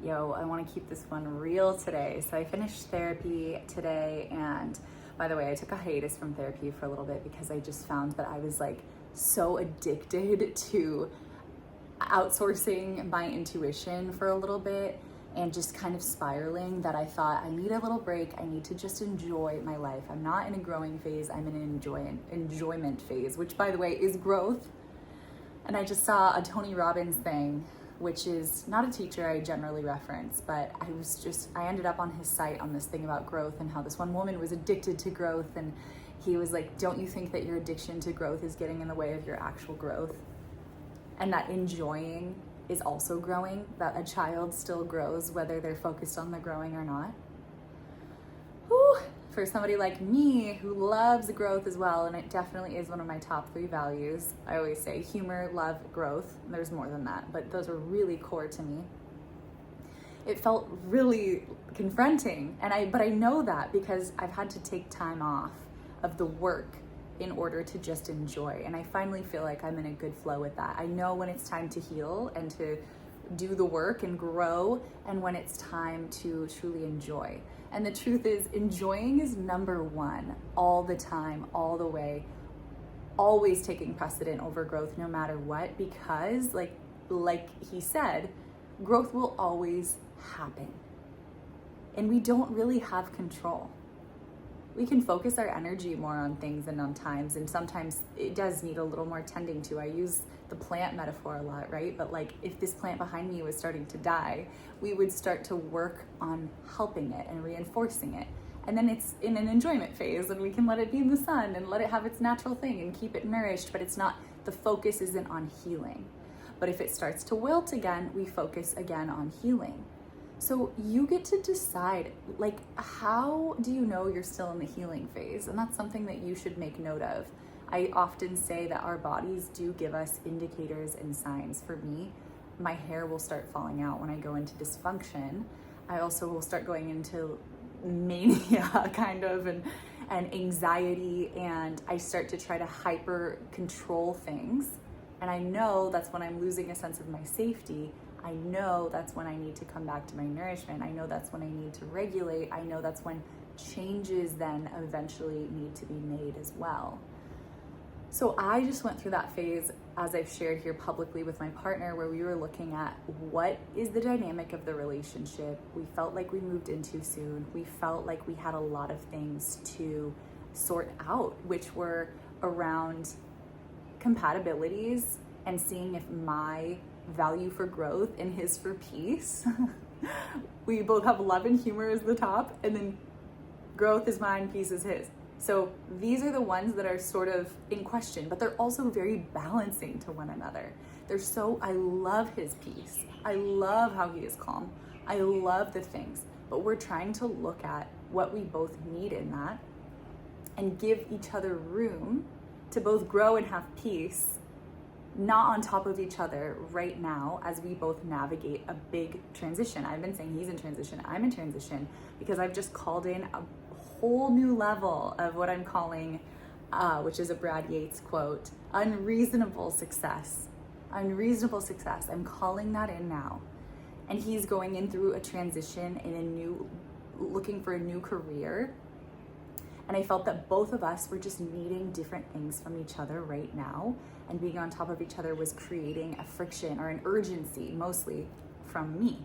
Yo, I want to keep this one real today. So I finished therapy today, and by the way, I took a hiatus from therapy for a little bit because I just found that I was like so addicted to outsourcing my intuition for a little bit and just kind of spiraling that I thought I need a little break. I need to just enjoy my life. I'm not in a growing phase, I'm in an enjoyment phase, which by the way is growth. And I just saw a Tony Robbins thing, which is not a teacher I generally reference, but I ended up on his site on this thing about growth and how this one woman was addicted to growth. And he was like, don't you think that your addiction to growth is getting in the way of your actual growth? And that enjoying is also growing, that a child still grows whether they're focused on the growing or not. Whew. For somebody like me who loves growth as well, and it definitely is one of my top 3 values. I always say humor, love, growth. There's more than that, but those are really core to me. It felt really confronting, but I know that because I've had to take time off of the work in order to just enjoy. And I finally feel like I'm in a good flow with that. I know when it's time to heal and to do the work and grow, and when it's time to truly enjoy. And the truth is, enjoying is number 1 all the time, all the way, always taking precedent over growth no matter what, because like he said, growth will always happen. And we don't really have control. We can focus our energy more on things and on times, and sometimes it does need a little more tending to. I use the plant metaphor a lot, right? But like if this plant behind me was starting to die, we would start to work on helping it and reinforcing it. And then it's in an enjoyment phase, and we can let it be in the sun and let it have its natural thing and keep it nourished, but the focus isn't on healing. But if it starts to wilt again, we focus again on healing. So you get to decide, like, how do you know you're still in the healing phase? And that's something that you should make note of. I often say that our bodies do give us indicators and signs. For me, my hair will start falling out when I go into dysfunction. I also will start going into mania kind of and anxiety, and I start to try to hyper control things. And I know that's when I'm losing a sense of my safety. I know that's when I need to come back to my nourishment. I know that's when I need to regulate. I know that's when changes then eventually need to be made as well. So I just went through that phase, as I've shared here publicly with my partner, where we were looking at what is the dynamic of the relationship. We felt like we moved in too soon. We felt like we had a lot of things to sort out, which were around compatibilities and seeing if my value for growth and his for peace. We both have love and humor as the top, and then growth is mine, peace is his. So these are the ones that are sort of in question, but they're also very balancing to one another. I love his peace. I love how he is calm. I love the things, but we're trying to look at what we both need in that and give each other room to both grow and have peace, not on top of each other right now as we both navigate a big transition. I've been saying he's in transition, I'm in transition, because I've just called in a whole new level of what I'm calling, which is a Brad Yates quote, unreasonable success. Unreasonable success. I'm calling that in now. And he's going in through a transition in looking for a new career. And I felt that both of us were just needing different things from each other right now. And being on top of each other was creating a friction or an urgency, mostly from me.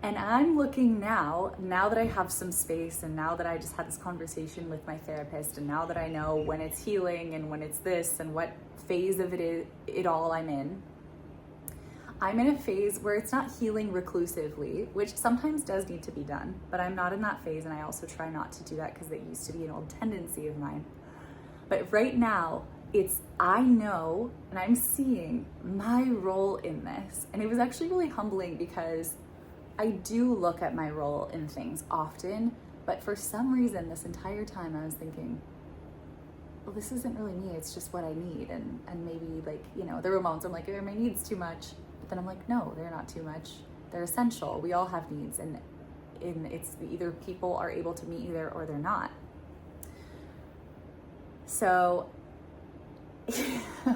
And I'm looking now that I have some space, and now that I just had this conversation with my therapist, and now that I know when it's healing and when it's this and what phase of it all I'm in a phase where it's not healing reclusively, which sometimes does need to be done, but I'm not in that phase, and I also try not to do that because it used to be an old tendency of mine. But right now, I know and I'm seeing my role in this. And it was actually really humbling because I do look at my role in things often, but for some reason this entire time I was thinking, well, this isn't really me, it's just what I need. And maybe there were moments I'm like, are my needs too much? But then I'm like, no, they're not too much. They're essential. We all have needs, and it's either people are able to meet you there or they're not. So,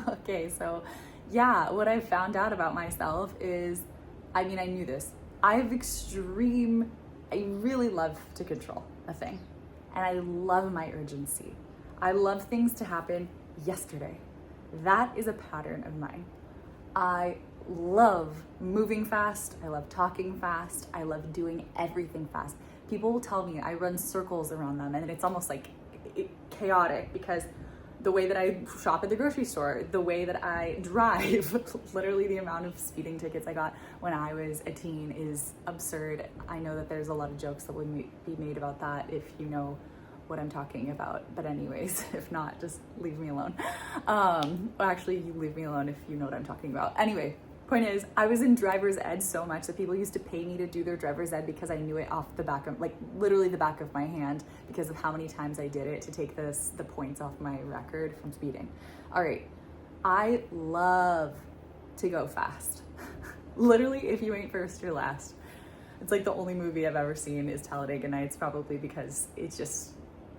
okay, so yeah, what I found out about myself is, I knew this, I really love to control a thing. And I love my urgency. I love things to happen yesterday. That is a pattern of mine. I love moving fast. I love talking fast. I love doing everything fast. People will tell me I run circles around them, and it's almost like chaotic, because the way that I shop at the grocery store, the way that I drive, literally the amount of speeding tickets I got when I was a teen is absurd. I know that there's a lot of jokes that would be made about that if you know what I'm talking about. But anyways, if not, just leave me alone. Actually, you leave me alone if you know what I'm talking about. Anyway, point is, I was in driver's ed so much that people used to pay me to do their driver's ed because I knew it off the back of, like, literally the back of my hand, because of how many times I did it to take the points off my record from speeding. All right, I love to go fast. Literally, if you ain't first, you're last. It's like the only movie I've ever seen is Talladega Nights, probably because it's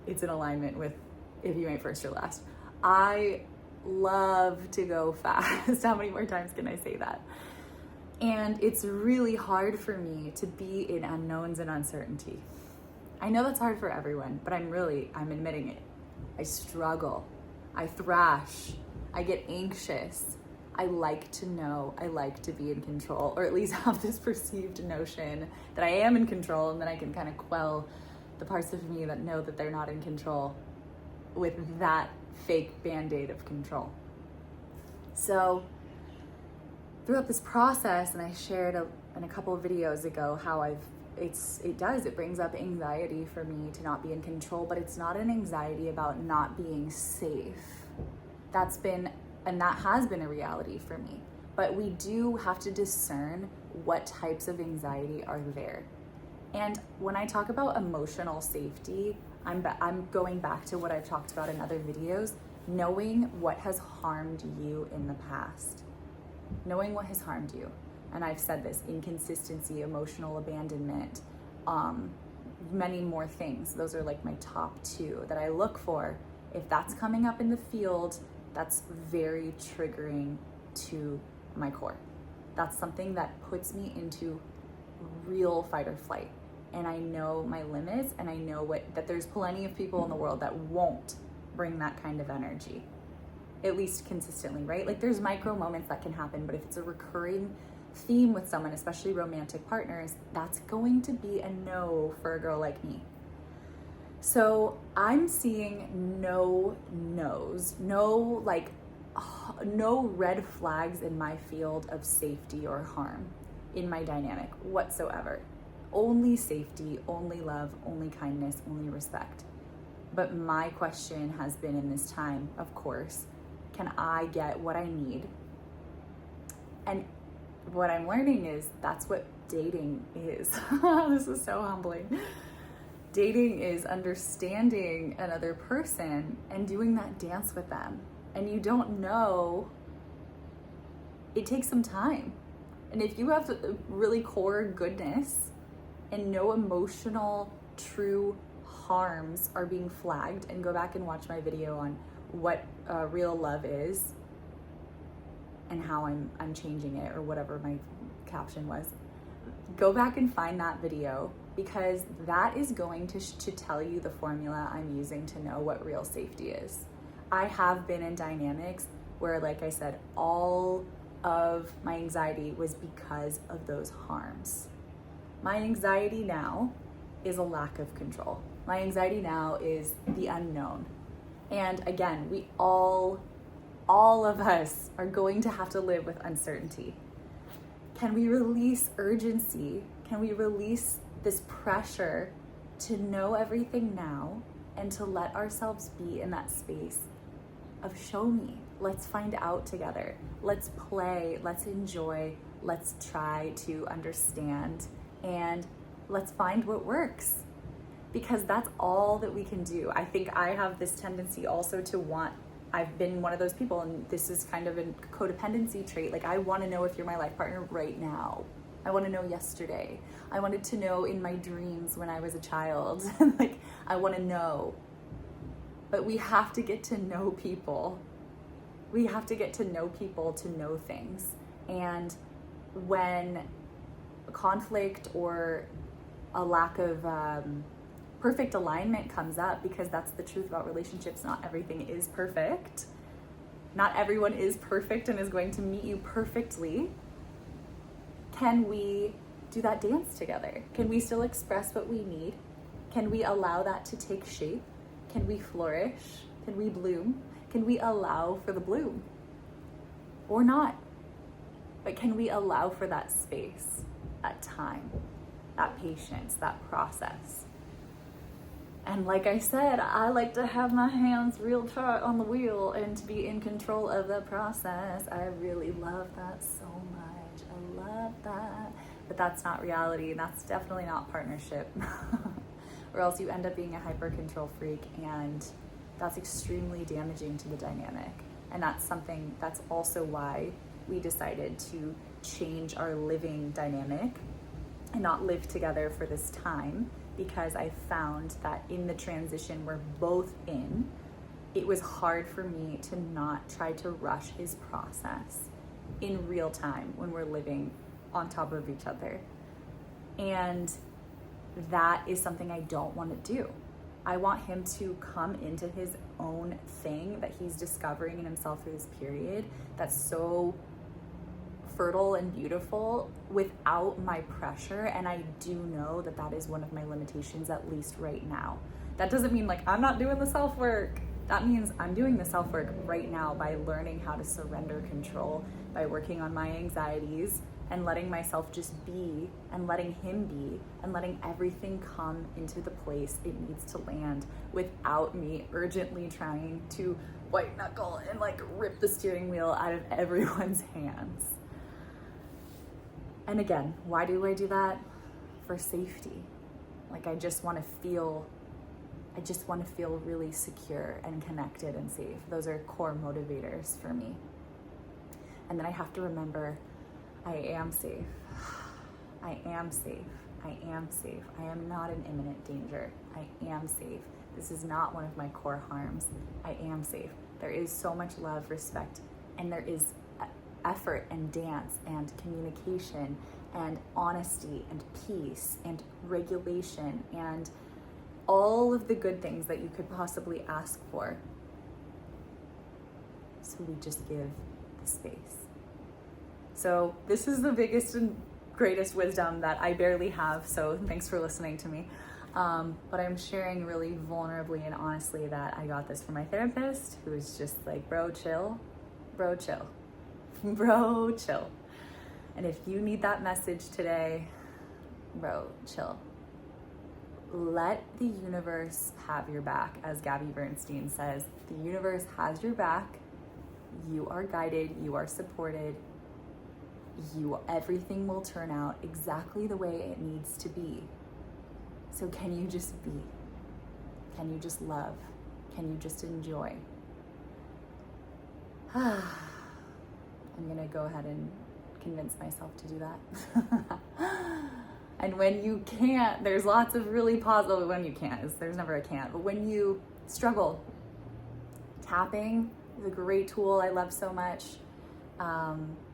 in alignment with if you ain't first, you're last. I love to go fast. How many more times can I say that? And it's really hard for me to be in unknowns and uncertainty. I know that's hard for everyone, but I'm admitting it. I struggle. I thrash. I get anxious. I like to know. I like to be in control, or at least have this perceived notion that I am in control, and then I can kind of quell the parts of me that know that they're not in control with that fake band-aid of control. So throughout this process, and I shared in a couple of videos ago how it brings up anxiety for me to not be in control, but it's not an anxiety about not being safe. That has been a reality for me. But we do have to discern what types of anxiety are there. And when I talk about emotional safety, I'm going back to what I've talked about in other videos, knowing what has harmed you in the past. Knowing what has harmed you. And I've said this: inconsistency, emotional abandonment, many more things. Those are like my top 2 that I look for. If that's coming up in the field, that's very triggering to my core. That's something that puts me into real fight or flight. And I know my limits, and I know that there's plenty of people in the world that won't bring that kind of energy, at least consistently, right? Like, there's micro moments that can happen, but if it's a recurring theme with someone, especially romantic partners, that's going to be a no for a girl like me. So I'm seeing no no's, no red flags in my field of safety or harm in my dynamic whatsoever. Only safety, only love, only kindness, only respect. But my question has been in this time, of course, can I get what I need? And what I'm learning is that's what dating is. This is so humbling. Dating is understanding another person and doing that dance with them. And you don't know, it takes some time. And if you have really core goodness and no emotional, true harms are being flagged, and go back and watch my video on what real love is and how I'm changing it, or whatever my caption was. Go back and find that video, because that is going to tell you the formula I'm using to know what real safety is. I have been in dynamics where, like I said, all of my anxiety was because of those harms. My anxiety now is a lack of control. My anxiety now is the unknown. And again, we all of us are going to have to live with uncertainty. Can we release urgency? Can we release this pressure to know everything now, and to let ourselves be in that space of show me, let's find out together, let's play, let's enjoy, let's try to understand, and let's find what works, because that's all that we can do. I think I have this tendency also to I've been one of those people, and this is kind of a codependency trait. Like, I want to know if you're my life partner right now. I want to know yesterday. I wanted to know in my dreams when I was a child. Like, I want to know. But we have to get to know people. We have to get to know people to know things. And when conflict or a lack of perfect alignment comes up, because that's the truth about relationships. Not everything is perfect. Not everyone is perfect and is going to meet you perfectly. Can we do that dance together? Can we still express what we need? Can we allow that to take shape? Can we flourish? Can we bloom? Can we allow for the bloom? Or not? But can we allow for that space, that time, that patience, that process? And like I said, I like to have my hands real tight on the wheel and to be in control of the process. I really love that so much. I love that. But that's not reality. That's definitely not partnership. Or else you end up being a hyper control freak, and that's extremely damaging to the dynamic. And that's also why we decided to change our living dynamic and not live together for this time, because I found that in the transition we're both in, it was hard for me to not try to rush his process in real time when we're living on top of each other. And that is something I don't want to do. I want him to come into his own thing that he's discovering in himself through this period that's so fertile and beautiful without my pressure. And I do know that that is one of my limitations, at least right now. That doesn't mean like I'm not doing the self-work. That means I'm doing the self-work right now by learning how to surrender control, by working on my anxieties and letting myself just be, and letting him be, and letting everything come into the place it needs to land without me urgently trying to white knuckle and like rip the steering wheel out of everyone's hands. And again, why do I do that? For safety. Like I just want to feel really secure and connected and safe. Those are core motivators for me. And then I have to remember, I am safe. I am safe. I am safe. I am not in imminent danger. I am safe. This is not one of my core harms. I am safe. There is so much love, respect, and there is effort and dance and communication and honesty and peace and regulation and all of the good things that you could possibly ask for. So we just give the space. So this is the biggest and greatest wisdom that I barely have, so thanks for listening to me. But I'm sharing really vulnerably and honestly that I got this from my therapist, who is just like, bro, chill, bro, chill, bro, chill. And if you need that message today, bro, chill. Let the universe have your back. As Gabby Bernstein says, the universe has your back. You are guided, you are supported. Everything will turn out exactly the way it needs to be. So can you just be? Can you just love? Can you just enjoy? I'm gonna go ahead and convince myself to do that. And when you can't, there's lots of really positive, when you can't, there's never a can't, but when you struggle, tapping is a great tool I love so much.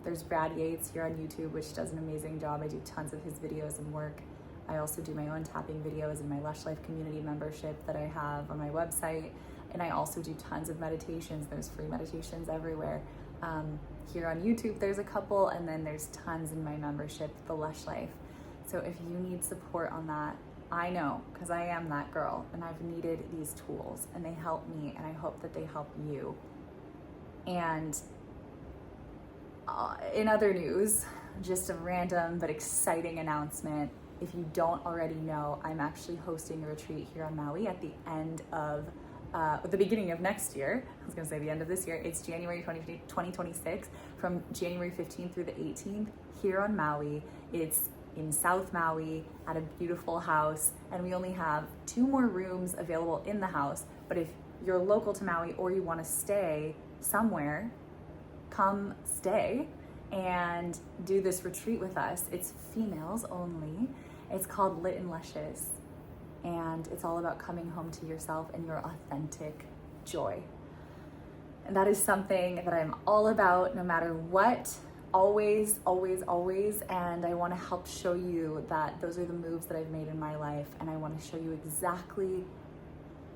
There's Brad Yates here on YouTube, which does an amazing job. I do tons of his videos and work. I also do my own tapping videos in my Lush Life community membership that I have on my website. And I also do tons of meditations. There's free meditations everywhere. Here on YouTube, there's a couple, and then there's tons in my membership, the Lush Life. So if you need support on that, I know, because I am that girl, and I've needed these tools, and they help me, and I hope that they help you. And in other news, just a random but exciting announcement. If you don't already know, I'm actually hosting a retreat here on Maui at the end of, the beginning of next year. I was gonna say the end of this year. It's January 2026, from January 15th through the 18th here on Maui. It's in South Maui at a beautiful house, and we only have 2 more rooms available in the house. But if you're local to Maui or you wanna stay somewhere, come stay and do this retreat with us. It's females only. It's called Lit and Luscious, and it's all about coming home to yourself and your authentic joy. And that is something that I'm all about, no matter what always, always, always. And I want to help show you that those are the moves that I've made in my life. And I want to show you exactly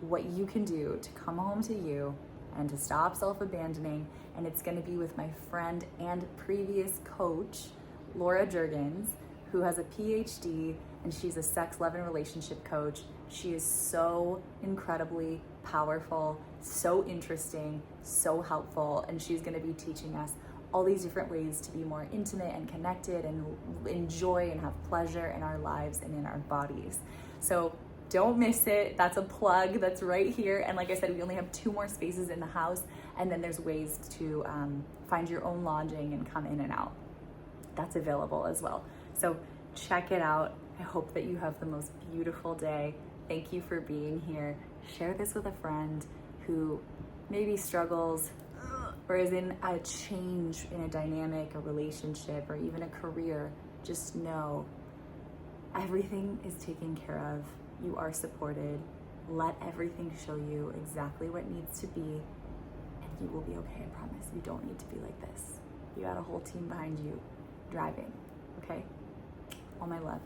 what you can do to come home to you and to stop self-abandoning. And it's going to be with my friend and previous coach, Laura Jurgens, who has a PhD, and she's a sex, love, and relationship coach. She is so incredibly powerful, so interesting, so helpful, and she's going to be teaching us all these different ways to be more intimate and connected and enjoy and have pleasure in our lives and in our bodies. So don't miss it. That's a plug. That's right here. And like I said, we only have 2 more spaces in the house, and then there's ways to find your own lodging and come in and out. That's available as well. So check it out. I hope that you have the most beautiful day. Thank you for being here. Share this with a friend who maybe struggles or is in a change in a dynamic, a relationship, or even a career. Just know everything is taken care of. You are supported. Let everything show you exactly what needs to be, and you will be okay, I promise. You don't need to be like this. You got a whole team behind you driving, okay? All my love.